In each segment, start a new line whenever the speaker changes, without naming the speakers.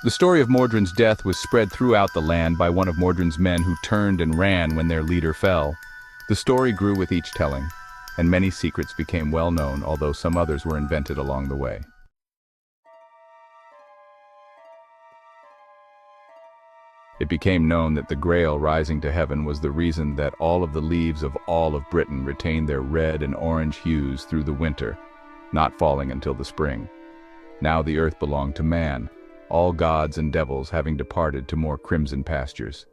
The story of Mordred's death was spread throughout the land by one of Mordred's men who turned and ran when their leader fell. The story grew with each telling, and many secrets became well known, although some others were invented along the way. It became known that the Grail rising to heaven was the reason that all of the leaves of all of Britain retained their red and orange hues through the winter, not falling until the spring. Now the earth belonged to man, all gods and devils having departed to more crimson pastures.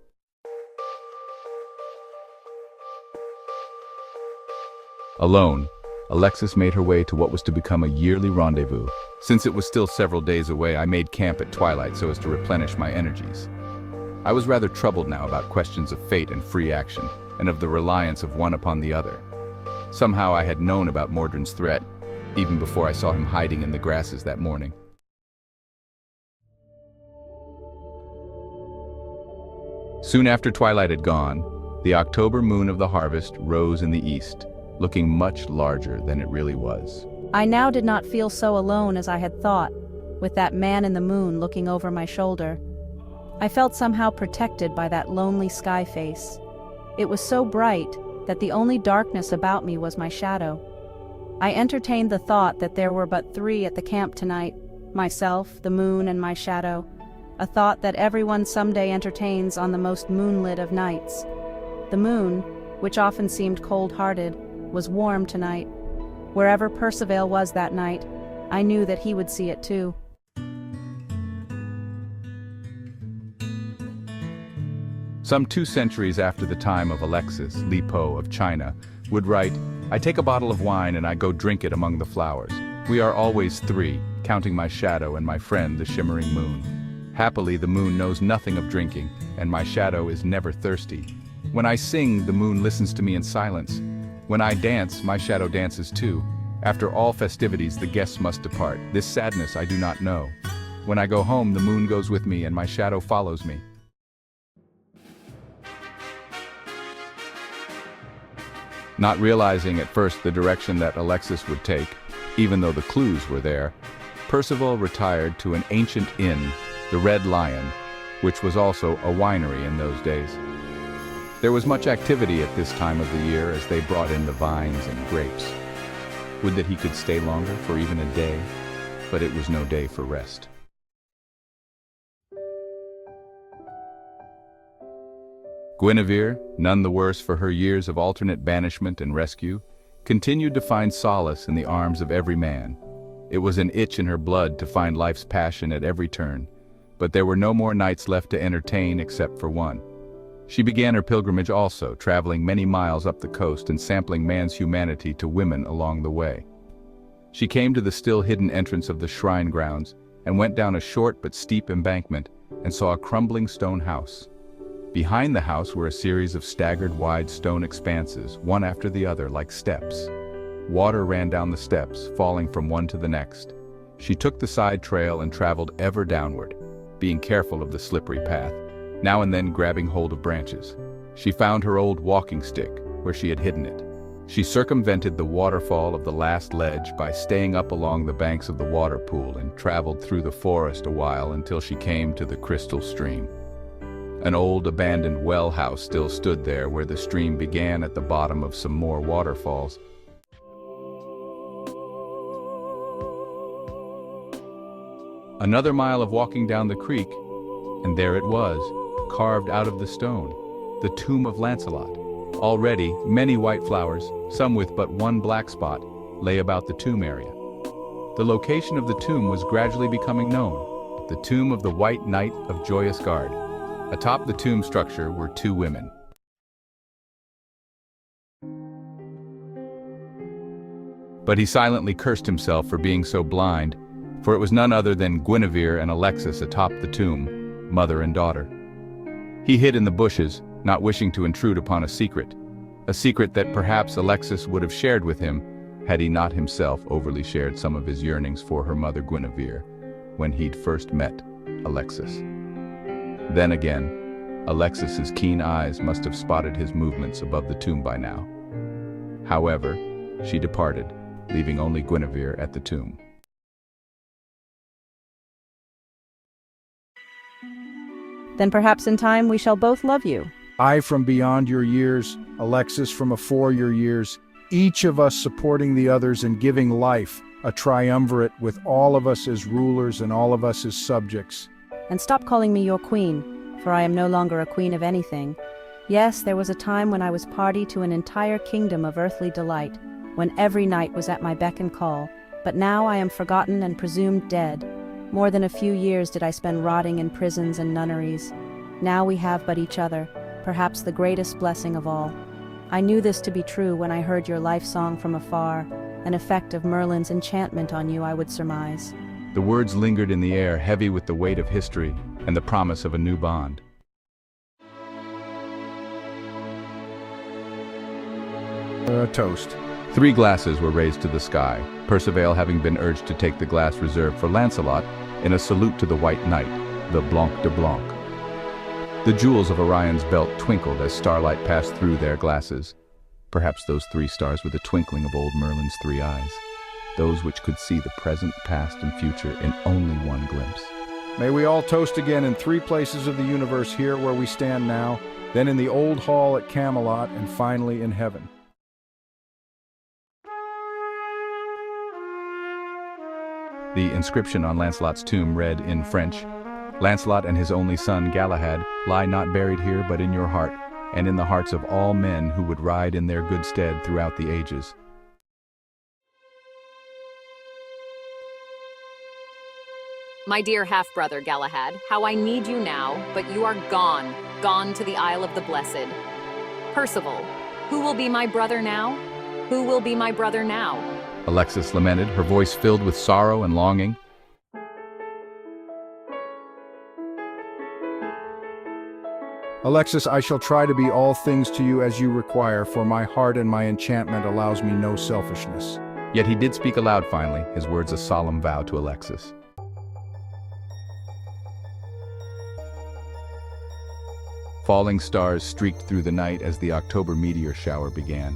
Alone, Alexis made her way to what was to become a yearly rendezvous. Since it was still several days away, I made camp at twilight so as to replenish my energies. I was rather troubled now about questions of fate and free action, and of the reliance of one upon the other. Somehow I had known about Mordred's threat, even before I saw him hiding in the grasses that morning. Soon after twilight had gone, the October moon of the harvest rose in the east, looking much larger than it really was.
I now did not feel so alone as I had thought, with that man in the moon looking over my shoulder. I felt somehow protected by that lonely sky face. It was so bright that the only darkness about me was my shadow. I entertained the thought that there were but three at the camp tonight, myself, the moon, and my shadow, a thought that everyone someday entertains on the most moonlit of nights. The moon, which often seemed cold-hearted, was warm tonight. Wherever Percival was that night, I knew that he would see it too.
Some 2 centuries after the time of Alexis, Li Po of China, would write, "I take a bottle of wine and I go drink it among the flowers. We are always 3, counting my shadow and my friend, the shimmering moon. Happily, the moon knows nothing of drinking, and my shadow is never thirsty. When I sing, the moon listens to me in silence. When I dance, my shadow dances too. After all festivities, the guests must depart. This sadness I do not know. When I go home, the moon goes with me and my shadow follows me." Not realizing at first the direction that Alexis would take, even though the clues were there, Percival retired to an ancient inn, the Red Lion, which was also a winery in those days. There was much activity at this time of the year as they brought in the vines and grapes. Would that he could stay longer, for even a day, but it was no day for rest. Guinevere, none the worse for her years of alternate banishment and rescue, continued to find solace in the arms of every man. It was an itch in her blood to find life's passion at every turn, but there were no more nights left to entertain except for one. She began her pilgrimage also, traveling many miles up the coast and sampling man's humanity to women along the way. She came to the still hidden entrance of the shrine grounds and went down a short but steep embankment and saw a crumbling stone house. Behind the house were a series of staggered wide stone expanses, one after the other like steps. Water ran down the steps, falling from one to the next. She took the side trail and traveled ever downward, being careful of the slippery path, now and then grabbing hold of branches. She found her old walking stick, where she had hidden it. She circumvented the waterfall of the last ledge by staying up along the banks of the water pool and traveled through the forest a while until she came to the crystal stream. An old abandoned well house still stood there where the stream began at the bottom of some more waterfalls. Another mile of walking down the creek, and there it was, carved out of the stone, the tomb of Lancelot. Already, many white flowers, some with but one black spot, lay about the tomb area. The location of the tomb was gradually becoming known, the tomb of the White Knight of Joyous Guard. Atop the tomb structure were 2 women. But he silently cursed himself for being so blind, for it was none other than Guinevere and Alexis atop the tomb, mother and daughter. He hid in the bushes, not wishing to intrude upon a secret that perhaps Alexis would have shared with him had he not himself overly shared some of his yearnings for her mother Guinevere when he'd first met Alexis. Then again, Alexis's keen eyes must have spotted his movements above the tomb by now. However, she departed, leaving only Guinevere at the tomb.
Then perhaps in time we shall both love you.
I from beyond your years, Alexis from afore your years, each of us supporting the others and giving life, a triumvirate with all of us as rulers and all of us as subjects.
And stop calling me your queen, for I am no longer a queen of anything. Yes, there was a time when I was party to an entire kingdom of earthly delight, when every night was at my beck and call, but now I am forgotten and presumed dead. More than a few years did I spend rotting in prisons and nunneries. Now we have but each other, perhaps the greatest blessing of all. I knew this to be true when I heard your life song from afar, an effect of Merlin's enchantment on you, I would surmise.
The words lingered in the air, heavy with the weight of history and the promise of a new bond.
Toast.
3 glasses were raised to the sky, Perceval having been urged to take the glass reserved for Lancelot in a salute to the White Knight, the Blanc de Blanc. The jewels of Orion's belt twinkled as starlight passed through their glasses. Perhaps those 3 stars were the twinkling of old Merlin's 3 eyes, those which could see the present, past, and future in only one glimpse.
May we all toast again in 3 places of the universe, here where we stand now, then in the old hall at Camelot, and finally in heaven.
The inscription on Lancelot's tomb read in French, "Lancelot and his only son Galahad lie not buried here but in your heart, and in the hearts of all men who would ride in their good stead throughout the ages."
My dear half-brother Galahad, how I need you now, but you are gone, gone to the Isle of the Blessed. Percival, who will be my brother now? Who will be my brother now?
Alexis lamented, her voice filled with sorrow and longing.
Alexis, I shall try to be all things to you as you require, for my heart and my enchantment allows me no selfishness.
Yet he did speak aloud finally, his words a solemn vow to Alexis. Falling stars streaked through the night as the October meteor shower began.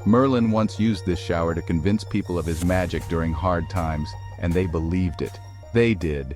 Merlin once used this shower to convince people of his magic during hard times, and they believed it. They did.